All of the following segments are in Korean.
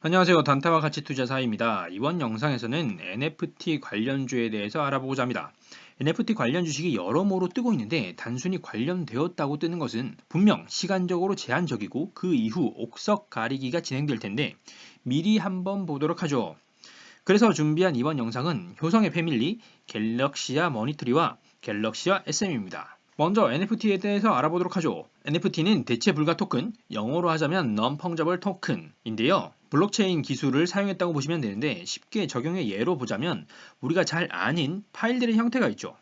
안녕하세요. 단타와 가치 투자사입니다. 이번 영상에서는 NFT 관련주에 대해서 알아보고자 합니다. NFT 관련 주식이 여러모로 뜨고 있는데 단순히 관련되었다고 뜨는 것은 분명 시간적으로 제한적이고 그 이후 옥석 가리기가 진행될 텐데 미리 한번 보도록 하죠. 그래서 준비한 이번 영상은 효성의 패밀리, 갤럭시아 머니트리와 갤럭시아 SM입니다. 먼저 NFT에 대해서 알아보도록 하죠. NFT는 대체 불가 토큰, 영어로 하자면 Non-Fungible Token인데요. 블록체인 기술을 사용했다고 보시면 되는데 쉽게 적용해 예로 보자면 우리가 잘 아는 파일들의 형태가 있죠.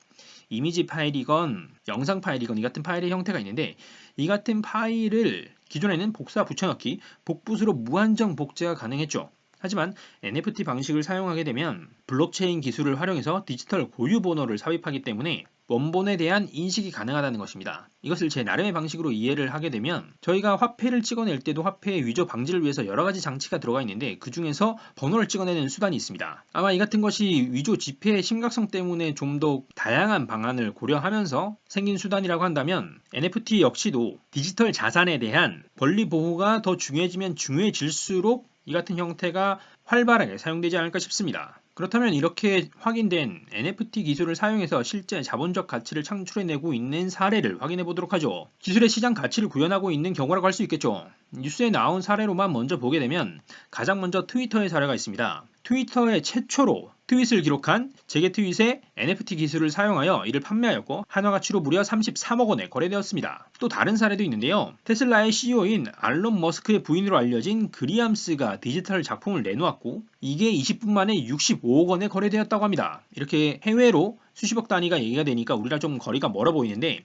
이미지 파일이건 영상 파일이건 이 같은 파일의 형태가 있는데 이 같은 파일을 기존에는 복사 붙여넣기, 복붙으로 무한정 복제가 가능했죠. 하지만 NFT 방식을 사용하게 되면 블록체인 기술을 활용해서 디지털 고유 번호를 삽입하기 때문에 원본에 대한 인식이 가능하다는 것입니다. 이것을 제 나름의 방식으로 이해를 하게 되면 저희가 화폐를 찍어낼 때도 화폐의 위조 방지를 위해서 여러 가지 장치가 들어가 있는데 그 중에서 번호를 찍어내는 수단이 있습니다. 아마 이 같은 것이 위조 지폐의 심각성 때문에 좀 더 다양한 방안을 고려하면서 생긴 수단이라고 한다면 NFT 역시도 디지털 자산에 대한 권리 보호가 더 중요해지면 중요해질수록 이 같은 형태가 활발하게 사용되지 않을까 싶습니다. 그렇다면 이렇게 확인된 NFT 기술을 사용해서 실제 자본적 가치를 창출해내고 있는 사례를 확인해 보도록 하죠. 기술의 시장 가치를 구현하고 있는 경우라고 할 수 있겠죠. 뉴스에 나온 사례로만 먼저 보게 되면 가장 먼저 트위터의 사례가 있습니다. 트위터의 최초로 트윗을 기록한 재개 트윗의 NFT 기술을 사용하여 이를 판매하였고 한화 가치로 무려 33억 원에 거래되었습니다. 또 다른 사례도 있는데요. 테슬라의 CEO인 알론 머스크의 부인으로 알려진 그리암스가 디지털 작품을 내놓았고 이게 20분 만에 65억 원에 거래되었다고 합니다. 이렇게 해외로 수십억 단위가 얘기가 되니까 우리랑 좀 거리가 멀어 보이는데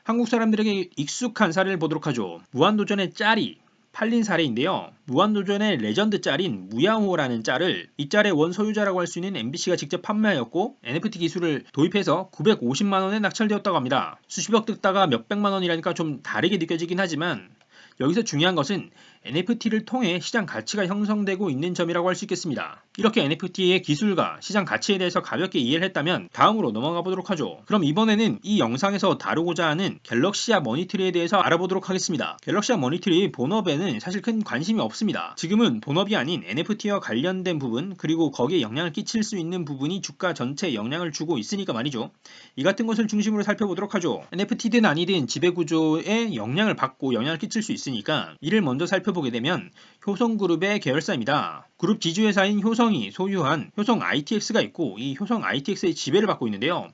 한국 사람들에게 익숙한 사례를 보도록 하죠. 무한도전의 짤이 팔린 사례인데요. 무한도전의 레전드 짤인 무야호라는 짤을 이 짤의 원소유자라고 할 수 있는 MBC가 직접 판매하였고 NFT 기술을 도입해서 950만 원에 낙찰되었다고 합니다. 수십억 뜯다가 몇백만 원이라니까 좀 다르게 느껴지긴 하지만 여기서 중요한 것은 NFT를 통해 시장 가치가 형성되고 있는 점이라고 할 수 있겠습니다. 이렇게 NFT의 기술과 시장 가치에 대해서 가볍게 이해를 했다면 다음으로 넘어가 보도록 하죠. 그럼 이번에는 이 영상에서 다루고자 하는 갤럭시아 머니트리에 대해서 알아보도록 하겠습니다. 갤럭시아 머니트리 본업에는 사실 큰 관심이 없습니다. 지금은 본업이 아닌 NFT와 관련된 부분 그리고 거기에 영향을 끼칠 수 있는 부분이 주가 전체에 영향을 주고 있으니까 말이죠. 이 같은 것을 중심으로 살펴보도록 하죠. NFT든 아니든 지배구조에 영향을 받고 영향을 끼칠 수 있으니까 이를 먼저 살펴보게 되면 효성그룹의 계열사입니다. 그룹 지주회사인 효성이 소유한 효성 ITX가 있고 이 효성 ITX의 지배를 받고 있는데요.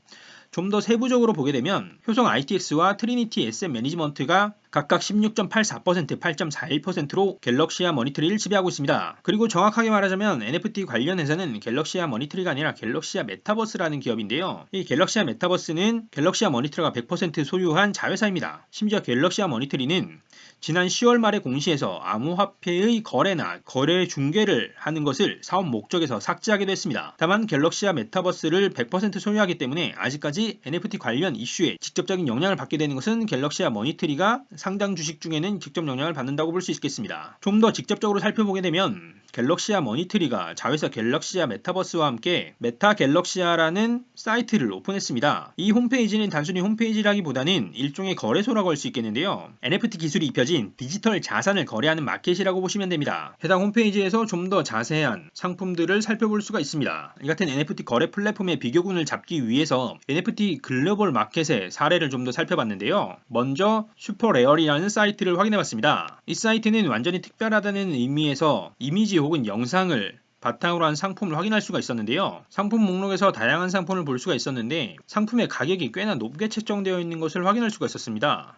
좀 더 세부적으로 보게 되면 효성 ITX와 트리니티 에셋 매니지먼트가 각각 16.84%, 8.41%로 갤럭시아 머니트리를 지배하고 있습니다. 그리고 정확하게 말하자면 NFT 관련 회사는 갤럭시아 머니트리가 아니라 갤럭시아 메타버스라는 기업인데요. 이 갤럭시아 메타버스는 갤럭시아 머니트리가 100% 소유한 자회사입니다. 심지어 갤럭시아 머니트리는 지난 10월 말에 공시에서 암호화폐의 거래나 거래 중개를 하는 것을 사업 목적에서 삭제하기도 했습니다. 다만 갤럭시아 메타버스를 100% 소유하기 때문에 아직까지 NFT 관련 이슈에 직접적인 영향을 받게 되는 것은 갤럭시아 머니트리가 상장 주식 중에는 직접 영향을 받는다고 볼 수 있겠습니다. 좀 더 직접적으로 살펴보게 되면 갤럭시아 머니트리가 자회사 갤럭시아 메타버스와 함께 메타 갤럭시아라는 사이트를 오픈했습니다. 이 홈페이지는 단순히 홈페이지라기보다는 일종의 거래소라고 할 수 있겠는데요. NFT 기술이 입혀진 디지털 자산을 거래하는 마켓이라고 보시면 됩니다. 해당 홈페이지에서 좀 더 자세한 상품들을 살펴볼 수가 있습니다. 이 같은 NFT 거래 플랫폼의 비교군을 잡기 위해서 NFT 글로벌 마켓의 사례를 좀 더 살펴봤는데요. 먼저 슈퍼레얼이라는 사이트를 확인해봤습니다. 이 사이트는 완전히 특별하다는 의미에서 이미지 혹은 영상을 바탕으로 한 상품을 확인할 수가 있었는데요. 상품 목록에서 다양한 상품을 볼 수가 있었는데 상품의 가격이 꽤나 높게 책정되어 있는 것을 확인할 수가 있었습니다.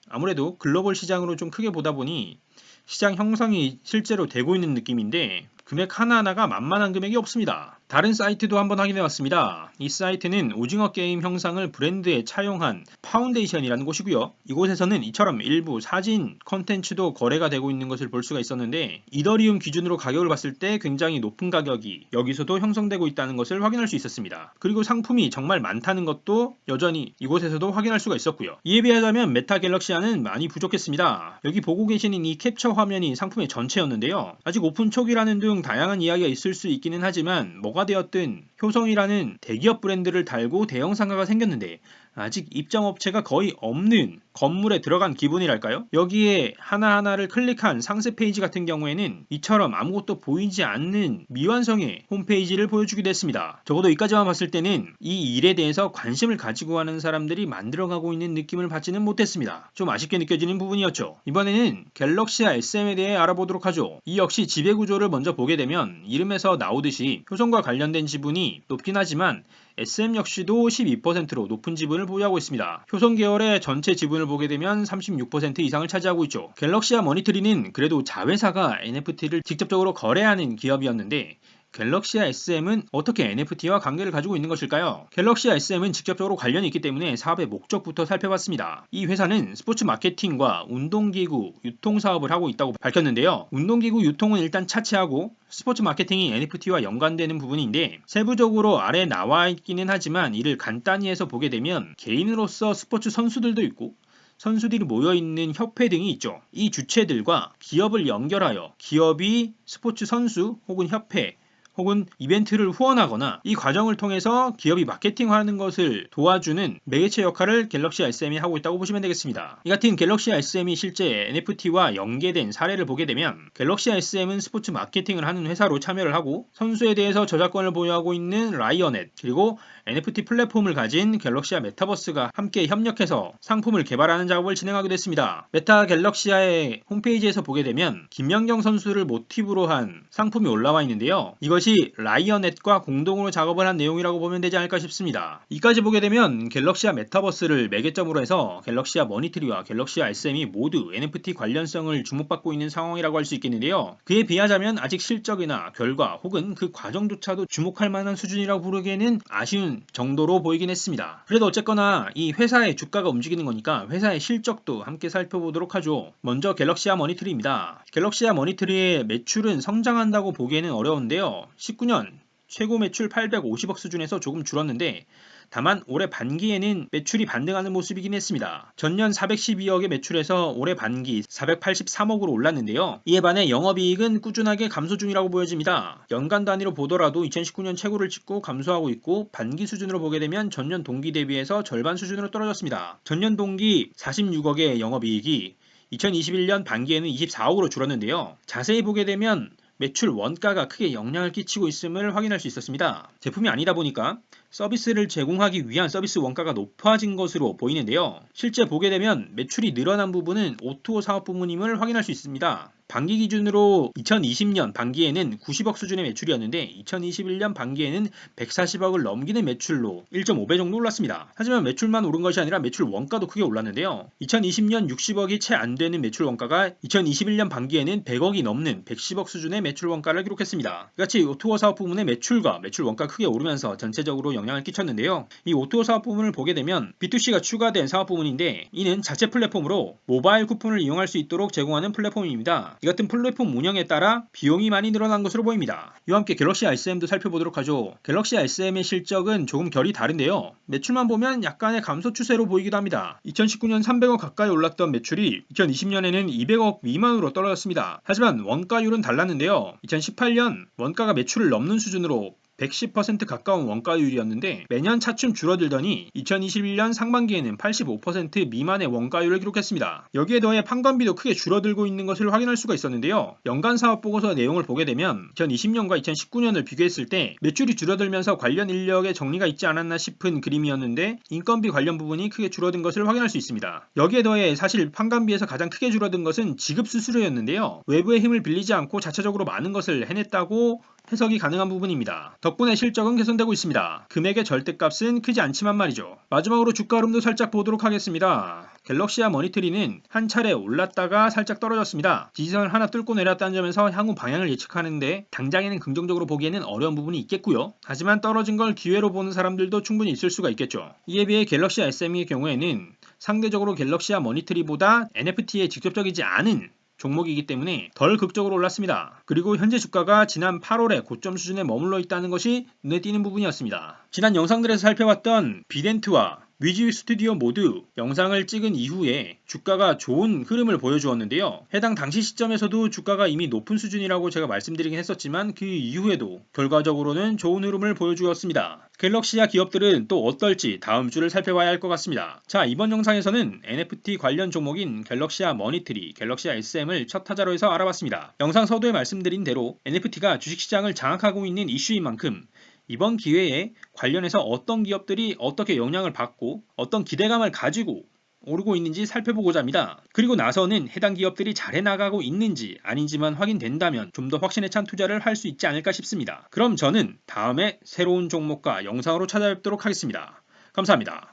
아무래도 글로벌 시장으로 좀 크게 보다 보니 시장 형성이 실제로 되고 있는 느낌인데 금액 하나하나가 만만한 금액이 없습니다. 다른 사이트도 한번 확인해봤습니다. 이 사이트는 오징어 게임 형상을 브랜드에 차용한 파운데이션이라는 곳이고요. 이곳에서는 이처럼 일부 사진 컨텐츠도 거래가 되고 있는 것을 볼 수가 있었는데 이더리움 기준으로 가격을 봤을 때 굉장히 높은 가격이 여기서도 형성되고 있다는 것을 확인할 수 있었습니다. 그리고 상품이 정말 많다는 것도 여전히 이곳에서도 확인할 수가 있었고요. 이에 비하자면 메타 갤럭시아는 많이 부족했습니다. 여기 보고 계시는 이 캡처 화면이 상품의 전체였는데요. 아직 오픈 초기라는 등 다양한 이야기가 있을 수 있기는 하지만 뭐가 되었든 효성이라는 대기업 브랜드를 달고 대형 상가가 생겼는데 아직 입점업체가 거의 없는 건물에 들어간 기분이랄까요? 여기에 하나하나를 클릭한 상세 페이지 같은 경우에는 이처럼 아무것도 보이지 않는 미완성의 홈페이지를 보여주기도 했습니다. 적어도 이까지만 봤을 때는 이 일에 대해서 관심을 가지고 하는 사람들이 만들어가고 있는 느낌을 받지는 못했습니다. 좀 아쉽게 느껴지는 부분이었죠. 이번에는 갤럭시아 SM에 대해 알아보도록 하죠. 이 역시 지배구조를 먼저 보게 되면 이름에서 나오듯이 효성과 관련된 지분이 높긴 하지만 SM 역시도 12%로 높은 지분을 보유하고 있습니다. 효성 계열의 전체 지분을 보게 되면 36% 이상을 차지하고 있죠. 갤럭시아 머니터리는 그래도 자회사가 NFT를 직접적으로 거래하는 기업이었는데 갤럭시아 SM은 어떻게 NFT와 관계를 가지고 있는 것일까요? 갤럭시아 SM은 직접적으로 관련이 있기 때문에 사업의 목적부터 살펴봤습니다. 이 회사는 스포츠 마케팅과 운동기구 유통 사업을 하고 있다고 밝혔는데요. 운동기구 유통은 일단 차치하고 스포츠 마케팅이 NFT와 연관되는 부분인데 세부적으로 아래에 나와 있기는 하지만 이를 간단히 해서 보게 되면 개인으로서 스포츠 선수들도 있고 선수들이 모여있는 협회 등이 있죠. 이 주체들과 기업을 연결하여 기업이 스포츠 선수 혹은 협회 혹은 이벤트를 후원하거나 이 과정을 통해서 기업이 마케팅하는 것을 도와주는 매개체 역할을 갤럭시 SM이 하고 있다고 보시면 되겠습니다. 이 같은 갤럭시 SM이 실제 NFT와 연계된 사례를 보게 되면 갤럭시 SM은 스포츠 마케팅을 하는 회사로 참여를 하고 선수에 대해서 저작권을 보유하고 있는 라이언넷 그리고 NFT 플랫폼을 가진 갤럭시아 메타버스가 함께 협력해서 상품을 개발하는 작업을 진행하기도 했습니다. 메타 갤럭시아의 홈페이지에서 보게 되면 김연경 선수를 모티브로 한 상품이 올라와 있는데요. 이것이 라이언넷과 공동으로 작업을 한 내용이라고 보면 되지 않을까 싶습니다. 이까지 보게 되면 갤럭시아 메타버스를 매개점으로 해서 갤럭시아 머니트리와 갤럭시아 SM이 모두 NFT 관련성을 주목받고 있는 상황이라고 할 수 있겠는데요. 그에 비하자면 아직 실적이나 결과 혹은 그 과정조차도 주목할 만한 수준이라고 부르기에는 아쉬운 정도로 보이긴 했습니다. 그래도 어쨌거나 이 회사의 주가가 움직이는 거니까 회사의 실적도 함께 살펴보도록 하죠. 먼저 갤럭시아 머니터리입니다. 갤럭시아 머니터리의 매출은 성장한다고 보기에는 어려운데요. 19년 최고 매출 850억 수준에서 조금 줄었는데 다만 올해 반기에는 매출이 반등하는 모습이긴 했습니다. 전년 412억의 매출에서 올해 반기 483억으로 올랐는데요. 이에 반해 영업이익은 꾸준하게 감소 중이라고 보여집니다. 연간 단위로 보더라도 2019년 최고를 찍고 감소하고 있고 반기 수준으로 보게 되면 전년 동기 대비해서 절반 수준으로 떨어졌습니다. 전년 동기 46억의 영업이익이 2021년 반기에는 24억으로 줄었는데요. 자세히 보게 되면 매출 원가가 크게 영향을 끼치고 있음을 확인할 수 있었습니다. 제품이 아니다 보니까 서비스를 제공하기 위한 서비스 원가가 높아진 것으로 보이는데요. 실제 보게 되면 매출이 늘어난 부분은 O2O 사업 부문임을 확인할 수 있습니다. 반기 기준으로 2020년 반기에는 90억 수준의 매출이었는데 2021년 반기에는 140억을 넘기는 매출로 1.5배 정도 올랐습니다. 하지만 매출만 오른 것이 아니라 매출 원가도 크게 올랐는데요. 2020년 60억이 채 안 되는 매출 원가가 2021년 반기에는 100억이 넘는 110억 수준의 매출 원가를 기록했습니다. 이같이 O2O 사업 부문의 매출과 매출 원가 크게 오르면서 전체적으로 영향을 끼쳤는데요. 이 O2O 사업 부문을 보게 되면 B2C가 추가된 사업 부문인데 이는 자체 플랫폼으로 모바일 쿠폰을 이용할 수 있도록 제공하는 플랫폼입니다. 이 같은 플랫폼 운영에 따라 비용이 많이 늘어난 것으로 보입니다. 이와 함께 갤럭시아 SM도 살펴보도록 하죠. 갤럭시아 SM의 실적은 조금 결이 다른데요. 매출만 보면 약간의 감소 추세로 보이기도 합니다. 2019년 300억 가까이 올랐던 매출이 2020년에는 200억 미만으로 떨어졌습니다. 하지만 원가율은 달랐는데요. 2018년 원가가 매출을 넘는 수준으로 110% 가까운 원가율이었는데 매년 차츰 줄어들더니 2021년 상반기에는 85% 미만의 원가율을 기록했습니다. 여기에 더해 판관비도 크게 줄어들고 있는 것을 확인할 수가 있었는데요. 연간 사업 보고서 내용을 보게 되면 2020년과 2019년을 비교했을 때 매출이 줄어들면서 관련 인력의 정리가 있지 않았나 싶은 그림이었는데 인건비 관련 부분이 크게 줄어든 것을 확인할 수 있습니다. 여기에 더해 사실 판관비에서 가장 크게 줄어든 것은 지급 수수료였는데요. 외부의 힘을 빌리지 않고 자체적으로 많은 것을 해냈다고 해석이 가능한 부분입니다. 덕분에 실적은 개선되고 있습니다. 금액의 절대값은 크지 않지만 말이죠. 마지막으로 주가 흐름도 살짝 보도록 하겠습니다. 갤럭시아 머니터리는 한 차례 올랐다가 살짝 떨어졌습니다. 지지선을 하나 뚫고 내렸다는 점에서 향후 방향을 예측하는데 당장에는 긍정적으로 보기에는 어려운 부분이 있겠고요. 하지만 떨어진 걸 기회로 보는 사람들도 충분히 있을 수가 있겠죠. 이에 비해 갤럭시아 SM의 경우에는 상대적으로 갤럭시아 머니터리보다 NFT에 직접적이지 않은 종목이기 때문에 덜 극적으로 올랐습니다. 그리고 현재 주가가 지난 8월에 고점 수준에 머물러 있다는 것이 눈에 띄는 부분이었습니다. 지난 영상들에서 살펴봤던 비덴트와 위즈 스튜디오 모두 영상을 찍은 이후에 주가가 좋은 흐름을 보여주었는데요. 해당 당시 시점에서도 주가가 이미 높은 수준이라고 제가 말씀드리긴 했었지만 그 이후에도 결과적으로는 좋은 흐름을 보여주었습니다. 갤럭시아 기업들은 또 어떨지 다음 주를 살펴봐야 할 것 같습니다. 자, 이번 영상에서는 NFT 관련 종목인 갤럭시아 머니트리, 갤럭시아 SM을 첫 타자로 해서 알아봤습니다. 영상 서두에 말씀드린 대로 NFT가 주식시장을 장악하고 있는 이슈인 만큼 이번 기회에 관련해서 어떤 기업들이 어떻게 영향을 받고 어떤 기대감을 가지고 오르고 있는지 살펴보고자 합니다. 그리고 나서는 해당 기업들이 잘 해나가고 있는지 아닌지만 확인된다면 좀 더 확신에 찬 투자를 할 수 있지 않을까 싶습니다. 그럼 저는 다음에 새로운 종목과 영상으로 찾아뵙도록 하겠습니다. 감사합니다.